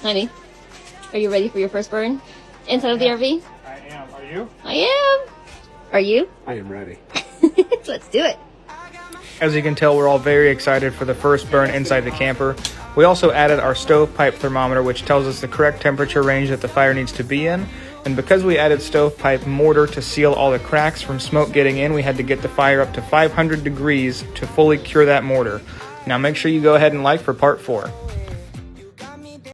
Honey, are you ready for your first burn inside of the RV? I am. Are you? I am. Are you? I am ready. Let's do it. As you can tell, we're all very excited for the first burn inside the camper. We also added our stovepipe thermometer, which tells us the correct temperature range that the fire needs to be in. And because we added stovepipe mortar to seal all the cracks from smoke getting in, we had to get the fire up to 500 degrees to fully cure that mortar. Now make sure you go ahead and like for part 4.